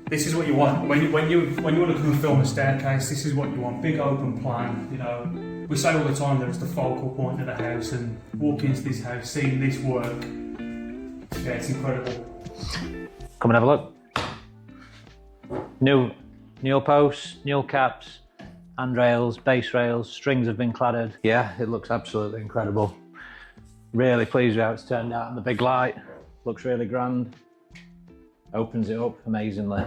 This is what you want when you want to come and film a staircase. This is what you want: big open plan. You know, we say all the time that it's the focal point of the house, and walking into this house, seeing this work, yeah, it's incredible. Come and have a look. Newel posts, newel caps, handrails, base rails, strings have been cladded. Yeah, it looks absolutely incredible. Really pleased with how it's turned out in the big light. Looks really grand. Opens it up amazingly.